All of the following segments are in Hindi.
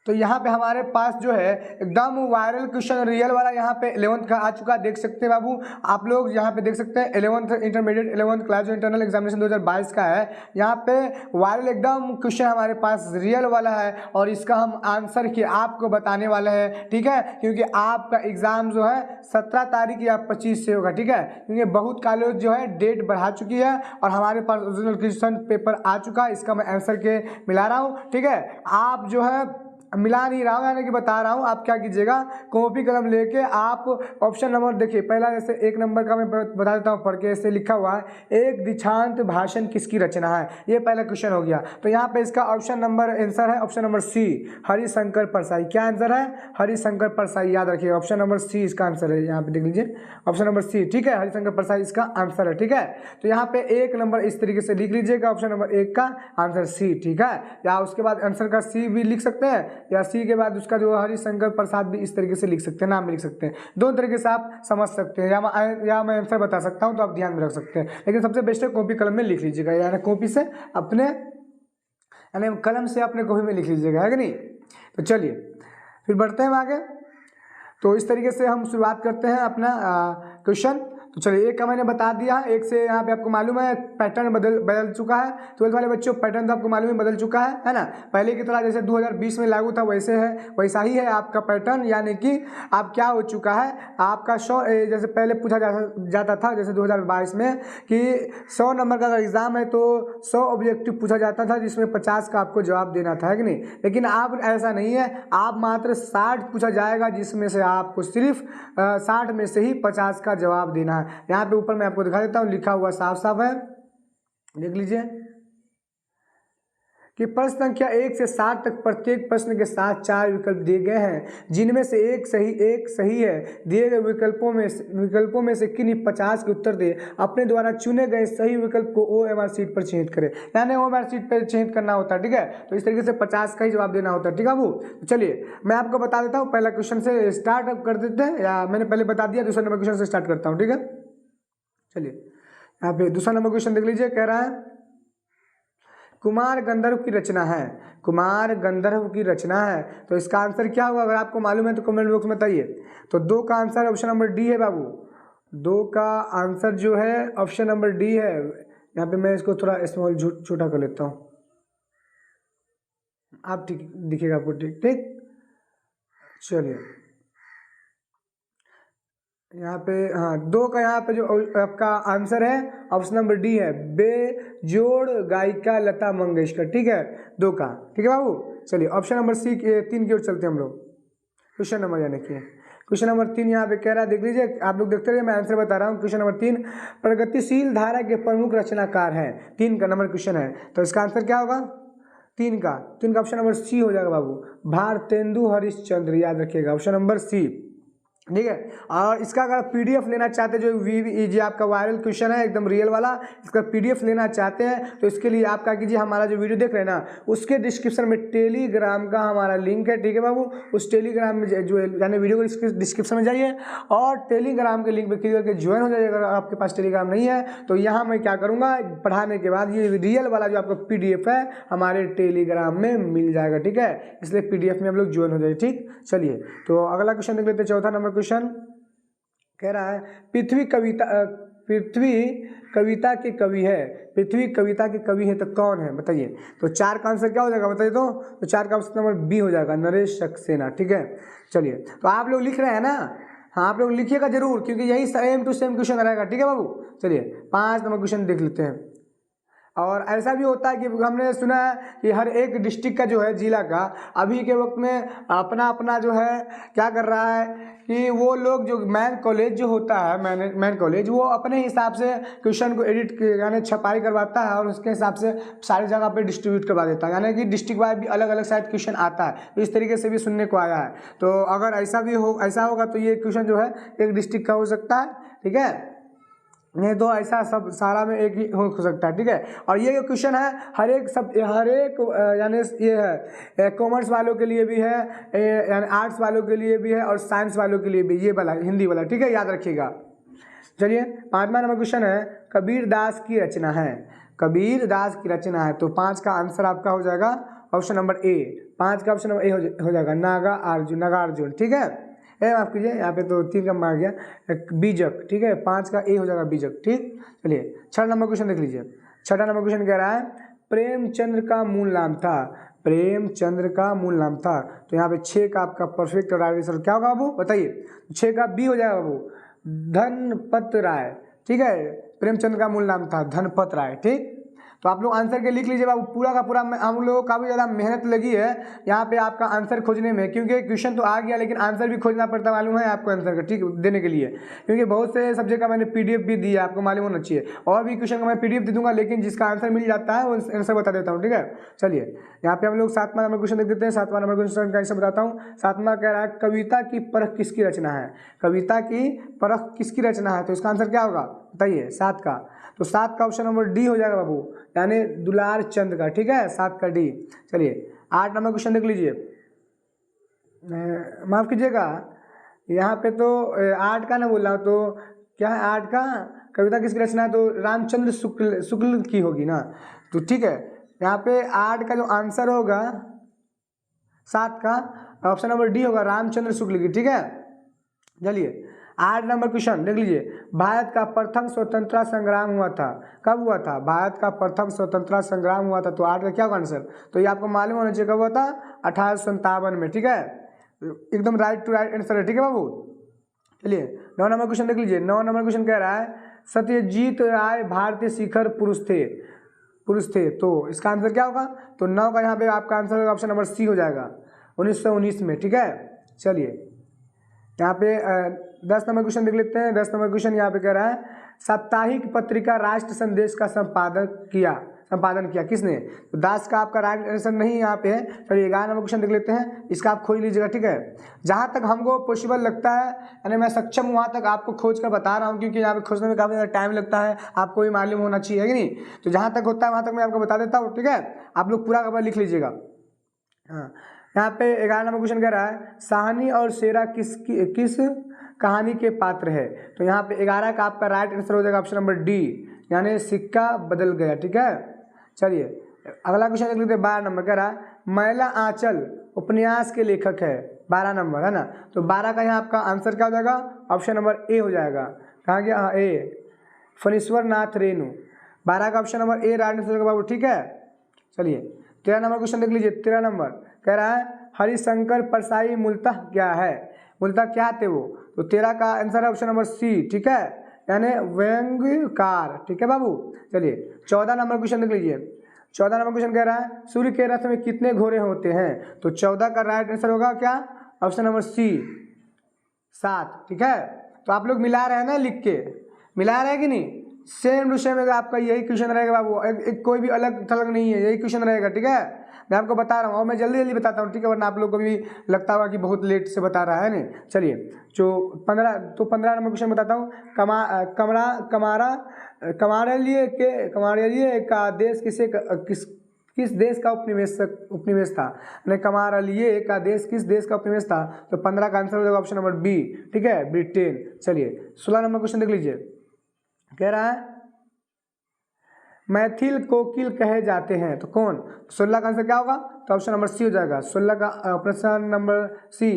तो यहाँ पे हमारे पास जो है एकदम वायरल क्वेश्चन रियल वाला यहाँ पे 11th का आ चुका है, देख सकते हैं बाबू आप लोग यहाँ पे देख सकते हैं 11th इंटरमीडिएट 11th क्लास जो इंटरनल एग्जामिनेशन 2022 का है, यहाँ पे वायरल एकदम क्वेश्चन हमारे पास रियल वाला है और इसका हम आंसर की आपको बताने वाले हैं, ठीक है, क्योंकि आपका एग्जाम जो है 17 तारीख या 25 से होगा, ठीक है, क्योंकि बहुत कॉलेज जो है डेट बढ़ा चुकी है और हमारे पास ओरिजिनल क्वेश्चन पेपर आ चुका है, इसका मैं आंसर के मिला रहा हूँ, ठीक है। आप जो है मिला नहीं रहा हूँ, यानी कि बता रहा हूँ, आप क्या कीजिएगा कॉपी कलम लेके आप ऑप्शन नंबर देखिए, पहला जैसे 1 नंबर का मैं बता देता हूँ पढ़ के, ऐसे लिखा हुआ है एक दीक्षांत भाषण किसकी रचना है, ये पहला क्वेश्चन हो गया। तो यहाँ पे इसका ऑप्शन नंबर आंसर है option number C, Harishankar Parsai. क्या आंसर है? हरिशंकर परसाई, याद रखिए ऑप्शन नंबर सी इसका आंसर है, यहाँ पे देख लीजिए ऑप्शन नंबर सी, ठीक है, हरिशंकर परसाई इसका आंसर है, ठीक है। तो यहाँ पे 1 नंबर इस तरीके से लिख लीजिएगा, ऑप्शन नंबर 1 का आंसर सी, ठीक है, या उसके बाद आंसर का सी भी लिख सकते हैं या सी के बाद उसका जो हरिशंकर प्रसाद भी इस तरीके से लिख सकते हैं, नाम भी लिख सकते हैं, दोनों तरीके से आप समझ सकते हैं, या मैं आंसर बता सकता हूं तो आप ध्यान में रख सकते हैं, लेकिन सबसे बेस्ट है कॉपी कलम में लिख लीजिएगा, यानी कॉपी से अपने यानी कलम से अपने कॉपी में लिख लीजिएगा, है कि नहीं। तो चलिए फिर बढ़ते हैं आगे। तो इस तरीके से हम शुरुआत करते हैं अपना क्वेश्चन। तो चलिए 1 का मैंने बता दिया, 1 से यहाँ पे आपको मालूम है पैटर्न बदल चुका है, 12th वाले बच्चों पैटर्न तो आपको मालूम है बदल चुका है ना, पहले की तरह जैसे 2020 में लागू था वैसे है, वैसा ही है आपका पैटर्न, यानी कि आप क्या हो चुका है आपका 100 जैसे पहले पूछा जाता था जैसे 2022 में कि 100 नंबर का अगर एग्जाम है तो 100 ऑब्जेक्टिव पूछा जाता था जिसमें 50 का आपको जवाब देना था, है कि नहीं, लेकिन अब ऐसा नहीं है, आप मात्र 60 पूछा जाएगा जिसमें से आपको सिर्फ 60 में से ही 50 का जवाब देना है। यहाँ पे ऊपर मैं आपको दिखा देता हूँ, लिखा हुआ साफ साफ है, देख लीजिए कि प्रश्न संख्या 1 से 60 तक प्रत्येक प्रश्न के साथ 4 विकल्प दिए गए हैं जिनमें से एक सही है, दिए गए विकल्पों में से किन्हीं 50 के उत्तर दे, अपने द्वारा चुने गए सही विकल्प को OMR शीट पर चिन्हित करें, यानी OMR शीट पर चिन्हित करना होता है, ठीक है। तो इस तरीके से 50 का ही जवाब देना होता है, ठीक है वो। तो चलिए मैं आपको बता देता हूँ, पहला क्वेश्चन से स्टार्ट कर देते हैं, या मैंने पहले बता दिया, दूसरा नंबर क्वेश्चन से स्टार्ट करता हूँ, ठीक है। चलिए यहाँ पे दूसरा नंबर क्वेश्चन देख लीजिए, कह रहा है कुमार गंधर्व की रचना है, कुमार गंधर्व की रचना है, तो इसका आंसर क्या होगा अगर आपको मालूम है तो कमेंट बॉक्स में बताइए। तो 2 का आंसर ऑप्शन नंबर डी है बाबू, 2 का आंसर जो है ऑप्शन नंबर डी है। यहाँ पे मैं इसको थोड़ा स्मॉल छोटा कर लेता हूँ, आप ठीक दिखेगा आपको, ठीक ठीक। चलिए यहाँ पे हाँ 2 का यहाँ पे जो आपका आंसर है ऑप्शन नंबर डी है, बेजोड़ गायिका लता मंगेशकर, ठीक है, 2 का, ठीक है बाबू। चलिए ऑप्शन नंबर 3 की ओर चलते हैं हम लोग, क्वेश्चन नंबर यानी कि क्वेश्चन नंबर 3 यहाँ पे कह रहा है, देख लीजिए आप लोग देखते रहिए, मैं आंसर बता रहा हूँ। क्वेश्चन नंबर 3 प्रगतिशील धारा के प्रमुख रचनाकार हैं, 3 का नंबर क्वेश्चन है, तो इसका आंसर क्या होगा 3 का ऑप्शन नंबर सी हो जाएगा बाबू, भारतेंदु हरिश्चंद्र, याद रखिएगा ऑप्शन नंबर सी, ठीक है। और इसका अगर PDF लेना चाहते हैं, जो आपका वायरल क्वेश्चन है एकदम रियल वाला, इसका PDF लेना चाहते हैं तो इसके लिए आप क्या कीजिए, हमारा जो वीडियो देख रहे हैं ना उसके डिस्क्रिप्शन में टेलीग्राम का हमारा लिंक है, ठीक है बाबू, उस टेलीग्राम में जो यानी वीडियो के डिस्क्रिप्शन में जाइए और टेलीग्राम के लिंक पर क्लिक करके ज्वाइन हो जाइए। अगर आपके पास टेलीग्राम नहीं है तो यहाँ मैं क्या करूँगा, पढ़ाने के बाद ये रियल वाला जो आपका PDF है हमारे टेलीग्राम में मिल जाएगा, ठीक है, इसलिए PDF में हम लोग ज्वाइन हो जाए, ठीक। चलिए तो अगला क्वेश्चन देख लेते हैं, चौथा नंबर क्वेश्चन कह रहा है पृथ्वी कविता के कवि है, पृथ्वी कविता के कवि है तो कौन है बताइए। तो 4 का आंसर क्या हो जाएगा बताइए, तो 4 का ऑप्शन नंबर बी हो जाएगा, नरेश सक्सेना, ठीक है। चलिए तो आप लोग लिख रहे हैं ना, हाँ आप लोग लिखिएगा जरूर क्योंकि यही सेम टू सेम क्वेश्चन रहेगा, ठीक है बाबू। चलिए 5 नंबर क्वेश्चन देख लेते हैं। और ऐसा भी होता है कि हमने सुना है कि हर एक डिस्ट्रिक्ट का जो है जिला का अभी के वक्त में अपना अपना जो है क्या कर रहा है कि वो लोग जो मैन कॉलेज जो होता है मैन कॉलेज वो अपने हिसाब से क्वेश्चन को एडिट यानी छपाई करवाता है और उसके हिसाब से सारी जगह पे डिस्ट्रीब्यूट करवा देता है, यानी कि डिस्ट्रिक्ट वाइज भी अलग अलग शायद क्वेश्चन आता है, तो इस तरीके से भी सुनने को आया है। तो अगर ऐसा होगा तो ये क्वेश्चन जो है एक डिस्ट्रिक्ट का हो सकता है, ठीक है, नहीं तो ऐसा सब सारा में एक ही हो सकता है, ठीक है। और ये क्वेश्चन है हर एक यानी ये है कॉमर्स वालों के लिए भी है, यानी आर्ट्स वालों के लिए भी है और साइंस वालों के लिए भी, ये वाला हिंदी वाला, ठीक है, याद रखिएगा। चलिए 5वां नंबर क्वेश्चन है कबीर दास की रचना है, कबीर दास की रचना है, तो 5 का आंसर आपका हो जाएगा ऑप्शन नंबर ए, 5 का ऑप्शन नंबर ए हो जाएगा नागार्जुन। ठीक है, माफ कीजिए यहाँ पे तो 3 का मार गया, बीजक। ठीक है, 5 का ए हो जाएगा बीजक। ठीक, चलिए 6 नंबर क्वेश्चन देख लीजिए। 6 नंबर क्वेश्चन कह रहा है प्रेमचंद्र का मूल नाम था, प्रेमचंद्र का मूल नाम था। तो यहाँ पे 6 का आपका परफेक्ट राइट आंसर क्या होगा बाबू बताइए? 6 का बी हो जाएगा बाबू, धनपत राय। ठीक है, प्रेमचंद्र का मूल नाम था धनपत राय। ठीक, तो आप लोग आंसर के लिख लीजिए बाबू, पूरा का पूरा हम लोगों को काफ़ी ज़्यादा मेहनत लगी है यहाँ पे आपका आंसर खोजने में, क्योंकि क्वेश्चन तो आ गया लेकिन आंसर भी खोजना पड़ता है, मालूम है आपको आंसर का, ठीक देने के लिए, क्योंकि बहुत से सब्जेक्ट का मैंने पीडीएफ भी दिया, आपको मालूम होना चाहिए। और भी क्वेश्चन का मैं पीडीएफ दे दूंगा, लेकिन जिसका आंसर मिल जाता है वो आंसर बता देता हूँ। ठीक है, चलिए यहाँ पे हम लोग 7वां नंबर क्वेश्चन देख देते हैं। 7वां नंबर क्वेश्चन का आंसर बताता हूँ। 7वां कह रहा है कविता की परख किसकी रचना है, कविता की परख किसकी रचना है? तो इसका आंसर क्या होगा बताइए? 7 का, तो 7 का ऑप्शन नंबर डी हो जाएगा बाबू, यानी दुलार चंद का। ठीक है, 7 का डी। चलिए 8 नंबर क्वेश्चन देख लीजिए, माफ कीजिएगा यहाँ पे तो 8 का ना बोल रहा हूँ, तो क्या है 8 का कविता किसकी रचना है? तो रामचंद्र शुक्ल की होगी ना। तो ठीक है, यहाँ पे 8 का जो आंसर होगा 7 का ऑप्शन नंबर डी होगा, रामचंद्र शुक्ल की। ठीक है, चलिए 8 नंबर क्वेश्चन देख लीजिए। भारत का प्रथम स्वतंत्रता संग्राम हुआ था, कब हुआ था? भारत का प्रथम स्वतंत्रता संग्राम हुआ था। तो 8 का क्या होगा आंसर? तो ये आपको मालूम होना चाहिए, कब हुआ था? 1857 में। ठीक है, एकदम राइट टू राइट आंसर है। ठीक है बाबू, चलिए 9 नंबर क्वेश्चन देख लीजिए। 9 नंबर क्वेश्चन कह रहा है सत्यजीत राय भारतीय शिखर पुरुष थे। तो इसका आंसर क्या होगा? तो 9 का यहाँ पे आपका आंसर होगा ऑप्शन नंबर सी हो जाएगा, 1919 में। ठीक है, चलिए यहाँ पे 10 नंबर क्वेश्चन देख लेते हैं। 10 नंबर क्वेश्चन यहाँ पे कह रहा है साप्ताहिक पत्रिका राष्ट्र संदेश का संपादन किया किसने? तो 10 का आपका राइट आंसर नहीं यहाँ पे है। चलिए 11 नंबर क्वेश्चन देख लेते हैं, इसका आप खोज लीजिएगा। ठीक है, जहाँ तक हमको पॉसिबल लगता है, यानी मैं सक्षम हूँ, वहाँ तक आपको खोज कर बता रहा हूँ, क्योंकि यहाँ पे खोजने में काफ़ी ज़्यादा टाइम लगता है, आपको भी मालूम होना चाहिए कि नहीं। तो जहाँ तक होता है वहाँ तक मैं आपको बता देता हूँ। ठीक है, आप लोग पूरा खबर लिख लीजिएगा। हाँ, यहाँ पे 11 नंबर क्वेश्चन कह रहा है साहनी और शेरा किस कहानी के पात्र है? तो यहाँ पे 11 का आपका राइट आंसर हो जाएगा ऑप्शन नंबर डी, यानी सिक्का बदल गया। ठीक है, चलिए अगला क्वेश्चन देख लेते हैं। 12 नंबर कह रहा है मैला आंचल उपन्यास के लेखक है, 12 नंबर है ना। तो 12 का यहाँ आपका आंसर क्या हो जाएगा? ऑप्शन नंबर ए हो जाएगा। कहाँ गया? हाँ, ए, फणीश्वर नाथ रेणु। 12 का option number A right answer होगा बाबू। ठीक है, चलिए 13 नंबर क्वेश्चन देख लीजिए। 13 नंबर कह रहा है हरिशंकर परसाई मूलतः क्या है? मूलतः क्या थे वो? तो 13 का आंसर है ऑप्शन नंबर सी। ठीक है, यानी व्यंग्यकार। ठीक है बाबू, चलिए 14 नंबर क्वेश्चन देख लीजिए। 14 नंबर क्वेश्चन कह रहा है सूर्य के रथ में कितने घोड़े होते हैं? तो 14 का राइट आंसर होगा क्या? Option number C, 7। ठीक है, तो आप लोग मिला रहे हैं ना, लिख के मिला रहे हैं कि नहीं? सेम टू सेम आपका यही क्वेश्चन रहेगा बाबू, कोई भी अलग थलग नहीं है, यही क्वेश्चन रहेगा। ठीक है, मैं आपको बता रहा हूँ और मैं जल्दी जल्दी बताता हूँ। ठीक है, वरना आप लोग को भी लगता होगा कि बहुत लेट से बता रहा है नहीं। चलिए जो 15 नंबर क्वेश्चन बताता हूँ। कमारलिये का देश किस देश का उपनिवेश था? कमारलिये का देश किस देश का उपनिवेश था? तो 15 का आंसर हो जाएगा ऑप्शन नंबर बी। ठीक है, ब्रिटेन। चलिए 16 नंबर क्वेश्चन देख लीजिए। कह रहा है मैथिल कोकिल कहे जाते हैं, तो कौन? 16 का आंसर क्या होगा? तो ऑप्शन नंबर सी हो जाएगा। 16 का ऑप्शन नंबर सी,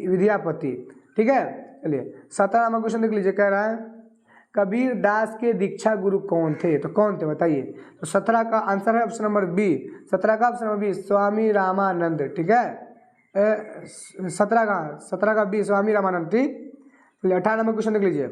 विद्यापति। ठीक है, चलिए 17 नंबर क्वेश्चन देख लीजिए। कह रहा है कबीर दास के दीक्षा गुरु कौन थे? तो कौन थे बताइए? तो 17 का आंसर है ऑप्शन नंबर बी। 17 का option number B, Swami Ramanand. ठीक है, 17 का बी, स्वामी रामानंद। ठीक, चलिए 18 नंबर क्वेश्चन देख लीजिए।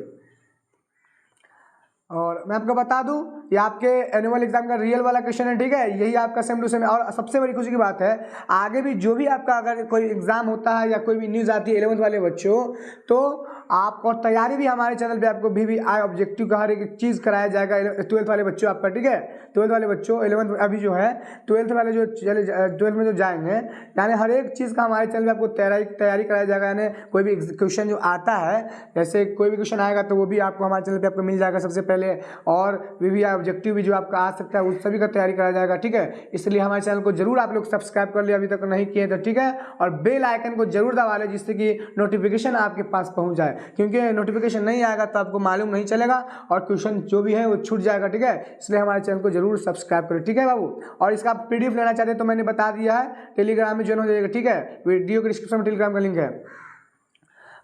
और मैं आपको बता दूं ये आपके एनुअल एग्जाम का रियल वाला क्वेश्चन है। ठीक है, यही आपका सेम टू सेम है। और सबसे बड़ी खुशी की बात है, आगे भी जो भी आपका अगर कोई एग्जाम होता है या कोई भी न्यूज़ आती है 11th वाले बच्चों, तो आप और तैयारी भी हमारे चैनल पे आपको भी आई ऑब्जेक्टिव का हर एक चीज़ कराया जाएगा 12th वाले बच्चों आपका। ठीक है, 12th वाले बच्चों 11th अभी जो है 12th वाले जो 12th में जो जाएंगे, यानी हर एक चीज़ का हमारे चैनल पे आपको तैयारी कराया जाएगा। यानी कोई भी क्वेश्चन जो आता है, जैसे कोई भी क्वेश्चन आएगा तो वो भी आपको हमारे चैनल पर आपको मिल जाएगा सबसे पहले। और भी ऑब्जेक्टिव भी जो आपका आ सकता है उस सभी का तैयारी कराया जाएगा। ठीक है, इसलिए हमारे चैनल को जरूर आप लोग सब्सक्राइब कर ले अभी तक नहीं किए तो। ठीक है, और बेल आइकन को जरूर दबा लें जिससे कि नोटिफिकेशन आपके पास पहुंच जाए। क्योंकि नोटिफिकेशन नहीं आएगा तो आपको मालूम नहीं चलेगा और क्वेश्चन जो भी है वो छूट जाएगा, ठीक है। इसलिए हमारे चैनल को जरूर सब्सक्राइब करें, ठीक है बाबू। और इसका PDF लेना चाहते हैं तो मैंने बता दिया है, टेलीग्राम में ज्वाइन हो जाएगा, ठीक है। वीडियो के डिस्क्रिप्शन में टेलीग्राम का लिंक है।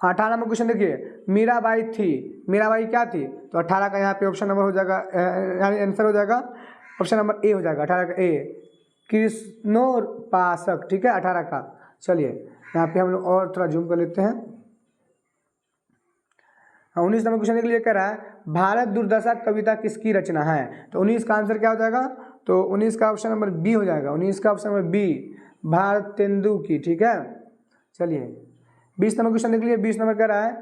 18 में क्वेश्चन देखिए, मीराबाई थी, मीराबाई क्या थी, तो 18 का यहाँ पे ऑप्शन नंबर हो जाएगा, यानी आंसर हो जाएगा ऑप्शन नंबर ए हो जाएगा, 18 का ए, कृष्णोपासक, ठीक है 18 का। चलिए यहाँ पे हम लोग और थोड़ा जूम कर लेते हैं। 19 नंबर क्वेश्चन के लिए कह रहा है, भारत दुर्दशा कविता किसकी रचना है, तो 19 का आंसर क्या हो जाएगा, तो 19 का ऑप्शन नंबर बी हो जाएगा, 19 का ऑप्शन नंबर बी, भारतेंदु की, ठीक है। चलिए 20 नंबर क्वेश्चन देख लीजिए। 20 नंबर कह रहा है,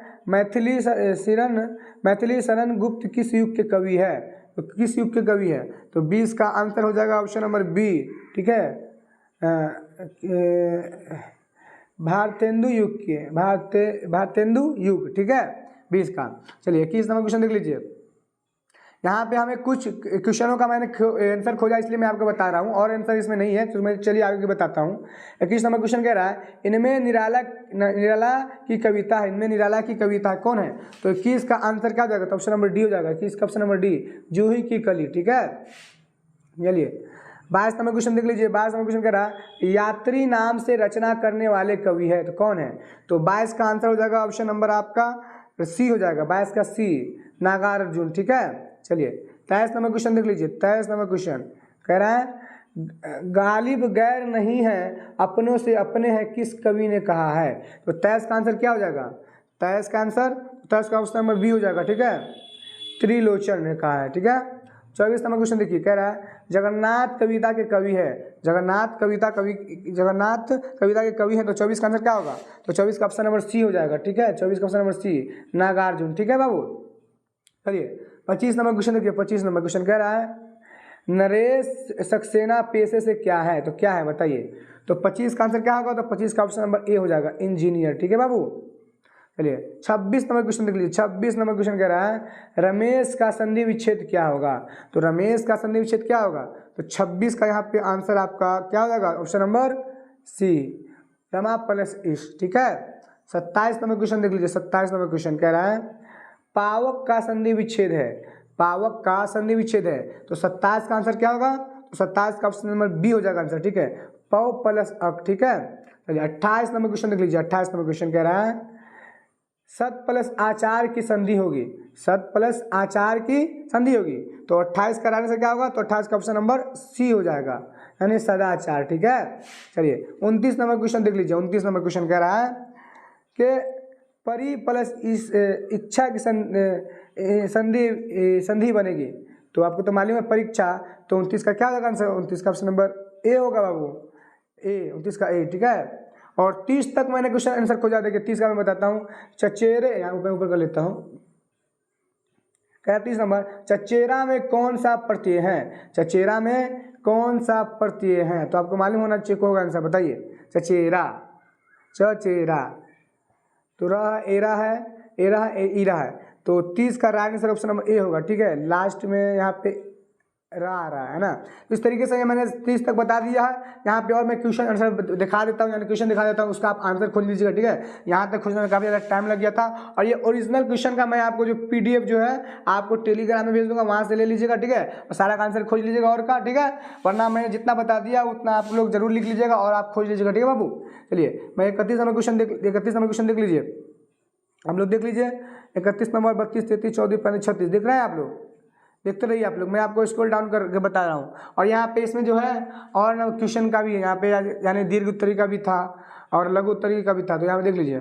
मैथिली शरण गुप्त किस युग के कवि है, तो किस युग के कवि है, तो 20 का आंसर हो जाएगा ऑप्शन नंबर बी, ठीक है, भारतेंदु युग के, भारतेंदु युग, ठीक है 20 का। चलिए 21 नंबर क्वेश्चन देख लीजिए। यहाँ पे हमें कुछ क्वेश्चनों का मैंने आंसर खोजा, इसलिए मैं आपको बता रहा हूँ, और आंसर इसमें नहीं है तो मैं चलिए आगे बताता हूँ। 21 नंबर क्वेश्चन कह रहा है, इनमें निराला की कविता है, इनमें निराला की कविता है कौन है, तो 21 का आंसर क्या हो जाएगा, तो ऑप्शन नंबर डी हो जाएगा, 21 का ऑप्शन नंबर डी, जूही की कली, ठीक है। चलिए 22 नंबर क्वेश्चन देख लीजिए। 22 नंबर क्वेश्चन कह रहा है, यात्री नाम से रचना करने वाले कवि है, तो कौन है, तो 22 का आंसर हो जाएगा ऑप्शन नंबर आपका सी हो जाएगा, 22 का सी, नागार्जुन, ठीक है। चलिए 23 नंबर क्वेश्चन देख लीजिए। 23 नंबर क्वेश्चन कह रहा है, गालिब गैर नहीं है अपनों से अपने हैं किस कवि ने कहा है, तो 23 का आंसर क्या हो जाएगा, 23 का आंसर, 23 का ऑप्शन नंबर बी हो जाएगा, ठीक है, त्रिलोचन ने कहा है, ठीक है। 24 नंबर क्वेश्चन देखिए, कह रहा है, जगन्नाथ कविता के कवि है, जगन्नाथ कविता के कवि है, तो 24 का आंसर क्या होगा, तो 24 का ऑप्शन नंबर सी हो जाएगा, ठीक है, 24 का ऑप्शन नंबर सी, नागार्जुन, ठीक है बाबू। चलिए 25 नंबर क्वेश्चन देखिए। 25 नंबर क्वेश्चन कह रहा है, नरेश सक्सेना पेशे से क्या है, तो क्या है बताइए, तो 25 का आंसर क्या होगा, तो 25 का ऑप्शन नंबर ए हो जाएगा, इंजीनियर, ठीक है बाबू। चलिए 26 नंबर क्वेश्चन देख लीजिए। 26 नंबर क्वेश्चन कह रहा है, रमेश का संधि विच्छेद क्या होगा, तो रमेश का संधि विच्छेद क्या होगा, तो 26 का यहाँ पे आंसर आपका क्या हो जाएगा, ऑप्शन नंबर सी, रमा प्लस इश, ठीक है। 27 नंबर क्वेश्चन देख लीजिए। 27 नंबर क्वेश्चन कह रहा है, पावक का संधि विच्छेद है, पावक का संधि विच्छेद है, तो 27 का आंसर क्या होगा, तो 27 का ऑप्शन नंबर बी हो जाएगा आंसर, ठीक है, पव प्लस अक, ठीक है। चलिए 28 नंबर क्वेश्चन देख लीजिए। 28 नंबर क्वेश्चन कह रहा है, सत प्लस आचार की संधि होगी, सत प्लस आचार की संधि होगी, तो 28 कराने से क्या होगा, तो 28 का ऑप्शन नंबर सी हो जाएगा, यानी सदाचार, ठीक है। चलिए 29 नंबर क्वेश्चन देख लीजिए। 29 नंबर क्वेश्चन कह रहा है कि परी प्लस इस इच्छा की संधि बनेगी, तो आपको तो मालूम है परीक्षा, तो 29 का क्या होगा आंसर, 29 का ऑप्शन नंबर ए होगा बाबू, ए, 29 का ए, ठीक है। और 30 तक मैंने क्वेश्चन आंसर खोजा, देखिए 30 का मैं बताता हूँ। चचेरे, यहाँ ऊपर कर लेता हूँ, क्या 30 नंबर, चचेरा में कौन सा प्रत्यय है, चचेरा में कौन सा प्रत्यय है, तो आपको मालूम होना चाहिए होगा आंसर, बताइए, चचेरा, चचेरा, तो रहा एरा है, एरा है, ईरा है, तो 30 का right answer option number A होगा, ठीक है। लास्ट में यहाँ पे रा आ रहा है ना, इस तरीके से ये मैंने 30 तक बता दिया है। यहाँ पे और मैं क्वेश्चन आंसर दिखा देता हूँ, यानी क्वेश्चन दिखा देता हूँ, उसका आप आंसर खोज लीजिएगा, ठीक है। यहाँ तक खोजने में काफ़ी ज़्यादा टाइम लग गया था, और ये ओरिजिनल क्वेश्चन का मैं आपको जो PDF जो है आपको टेलीग्राम में भेज दूंगा, वहाँ से ले लीजिएगा, ठीक है, और सारा का आंसर खोज लीजिएगा और का, ठीक है। वरना मैंने जितना बता दिया उतना आप लोग जरूर लिख लीजिएगा और आप खोज लीजिएगा, ठीक है बाबू। चलिए मैं 31 नंबर क्वेश्चन देख लीजिए, आप लोग देख लीजिए। 31 नंबर 32, 33, 34, 35, 36 देख रहे हैं आप लोग, देखते रहिए आप लोग, मैं आपको स्क्रॉल डाउन करके बता रहा हूँ। और यहाँ पे इसमें जो है और क्वेश्चन का भी है, यहाँ पे यानी दीर्घ उत्तरी का भी था और लघु उत्तरी का भी था, तो यहाँ पे देख लीजिए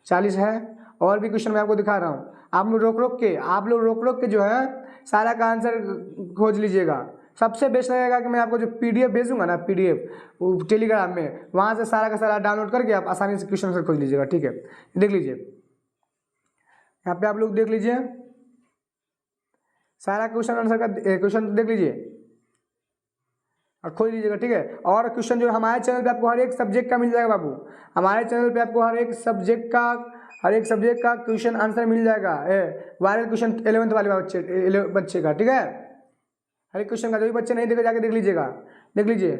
40 है, और भी क्वेश्चन मैं आपको दिखा रहा हूँ। आप लोग रोक रोक के जो है सारा का आंसर खोज लीजिएगा। सबसे बेस्ट रहेगा कि मैं आपको जो PDF भेजूंगा ना, PDF टेलीग्राम में, वहाँ से सारा का सारा डाउनलोड करके आप आसानी से क्वेश्चन आंसर खोज लीजिएगा, ठीक है। देख लीजिए, यहाँ पे आप लोग देख लीजिए सारा क्वेश्चन आंसर का क्वेश्चन देख लीजिए और खोज लीजिएगा, ठीक है। और क्वेश्चन जो हमारे चैनल पे आपको हर एक सब्जेक्ट का मिल जाएगा बाबू, हमारे चैनल पे आपको हर एक सब्जेक्ट का क्वेश्चन आंसर मिल जाएगा, वायरल क्वेश्चन 11th वाले बच्चे का, ठीक है। हर एक क्वेश्चन का, जो भी बच्चे नहीं देखे जाके देख लीजिएगा, देख लीजिए,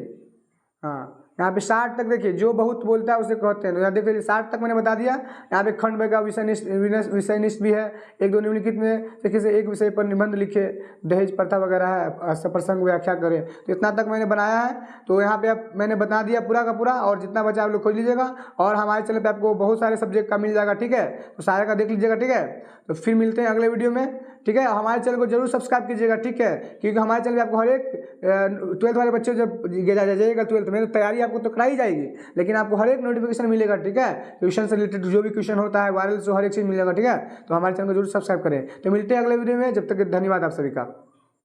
हाँ। यहाँ पे 60 तक देखिए, जो बहुत बोलता है उसे कहते हैं। तो यहाँ देखिए 60 तक मैंने बता दिया। यहाँ पे खंड का विषयनिष्ठ भी है। एक दो निम्नलिखित में देखिए से एक विषय पर निबंध लिखे, दहेज प्रथा वगैरह है, प्रसंग व्याख्या करें। तो इतना तक मैंने बनाया है। तो यहाँ पे अब मैंने बता दिया पूरा का पूरा, और जितना बचा आप लोग खोज लीजिएगा। और हमारे चैनल पे आपको बहुत सारे सब्जेक्ट का मिल जाएगा, ठीक है। तो सारे का देख लीजिएगा, ठीक है। तो फिर मिलते हैं अगले वीडियो में, ठीक है। हमारे चैनल को जरूर सब्सक्राइब कीजिएगा, ठीक है, क्योंकि हमारे चैनल पे आपको हर एक 12th वाले बच्चे जब जाइएगा 12th में, तो तैयारी आपको तो कराई जाएगी, लेकिन आपको हर एक नोटिफिकेशन मिलेगा, ठीक है। क्वेश्चन से रिलेटेड जो भी क्वेश्चन होता है वायरल, से हर एक चीज़ मिलेगा, ठीक है। तो हमारे चैनल को जरूर सब्सक्राइब करें। तो मिलते हैं अगले वीडियो में, जब तक धन्यवाद आप सभी का।